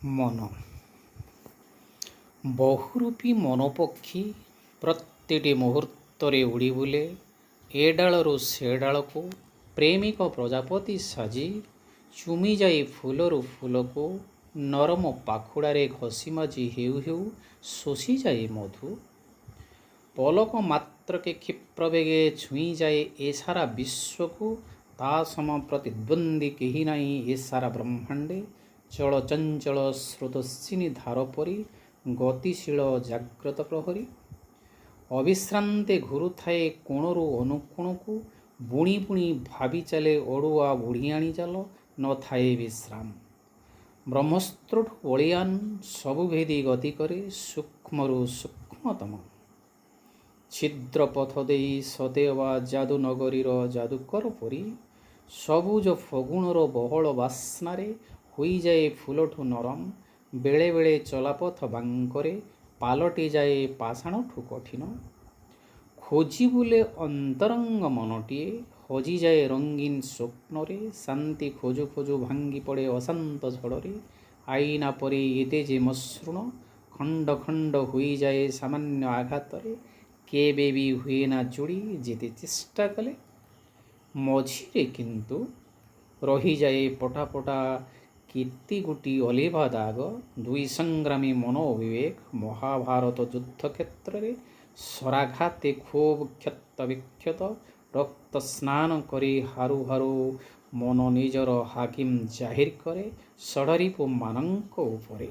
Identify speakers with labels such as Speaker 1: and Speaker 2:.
Speaker 1: ମନ ବହୁରୂପୀ ମନପକ୍ଷୀ ପ୍ରତିଟି ମୁହୂର୍ତ୍ତରେ ଉଡ଼ି ବୁଲେ ଏ ଡାଳରୁ ସେ ଡାଳକୁ। ପ୍ରେମିକ ପ୍ରଜାପତି ସାଜି ଚୁମିଯାଏ ଫୁଲରୁ ଫୁଲକୁ। ନରମ ପାଖୁଡ଼ାରେ ଘଷି ମାଜି ହେଉ ହେଉ ଶୋଷିଯାଏ ମଧୁ। ପଲକ ମାତ୍ରକେ କ୍ଷିପ୍ରବେଗେ ଛୁଇଁଯାଏ ଏ ସାରା ବିଶ୍ୱକୁ। ତା ସମ ପ୍ରତିଦ୍ୱନ୍ଦ୍ୱୀ କେହି ନାହିଁ ଏ ସାରା ବ୍ରହ୍ମାଣ୍ଡେ। ଚଳଚଞ୍ଚଳ ସ୍ରୋତସ୍ୱିନୀ ଧାର ପରି ଗତିଶୀଳ ଜାଗ୍ରତ ପ୍ରହରୀ। ଅବିଶ୍ରାନ୍ତେ ଘୁରୁଥାଏ କୋଣରୁ ଅନୁକୋଣକୁ। ବୁଣି ବୁଣି ଭାବି ଚାଲେ ଅଡ଼ୁଆ ବୁଢ଼ିଆଣୀ ଜାଲ। ନଥାଏ ବିଶ୍ରାମ ବ୍ରହ୍ମସ୍ତ୍ରଠୁ ବଳିୟାନ ସବୁ ଭେଦି ଗତି କରେ ସୂକ୍ଷ୍ମରୁ ସୂକ୍ଷ୍ମତମ। ଛିଦ୍ର ପଥ ଦେଇ ସତେଅବା ଯାଦୁ ନଗରୀର ଯାଦୁକର ପରି। ସବୁଜ ଫଗୁଣର ବହଳ ବାସ୍ନାରେ ହୋଇଯାଏ ଫୁଲଠୁ ନରମ। ବେଳେବେଳେ ଚଲାପଥ ବାଙ୍କରେ ପାଲଟିଯାଏ ପାଷାଣଠୁ କଠିନ। ଖୋଜି ବୁଲେ ଅନ୍ତରଙ୍ଗ ମନଟିଏ ହଜିଯାଏ ରଙ୍ଗୀନ ସ୍ୱପ୍ନରେ। ଶାନ୍ତି ଖୋଜୁ ଖୋଜୁ ଭାଙ୍ଗି ପଡ଼େ ଅଶାନ୍ତ ଝଡ଼ରେ। ଆଇନା ପରି ଏତେ ଯେ ମସୃଣ ଖଣ୍ଡ ଖଣ୍ଡ ହୋଇଯାଏ ସାମାନ୍ୟ ଆଘାତରେ। କେବେ ବି ହୁଏନା ଯୋଡ଼ି ଯେତେ ଚେଷ୍ଟା କଲେ। ମଝିରେ କିନ୍ତୁ ରହିଯାଏ ପଟା ପଟା କେତେ ଗୋଟି ଅଲିଭା ଦାଗ। ଦୁଇ ସଂଗ୍ରାମୀ ମନ ଓ ବିବେକ ମହାଭାରତ ଯୁଦ୍ଧକ୍ଷେତ୍ରରେ ଶରାଘାତେ ଖୁବ୍ କ୍ଷତ ବିକ୍ଷତ। ରକ୍ତ ସ୍ନାନ କରି ହାରୁ ହାରୁ ମନ ନିଜର ହାକିମ ଜାହିର କରେ ଷଡ଼ରିପୁମାନଙ୍କ ଉପରେ।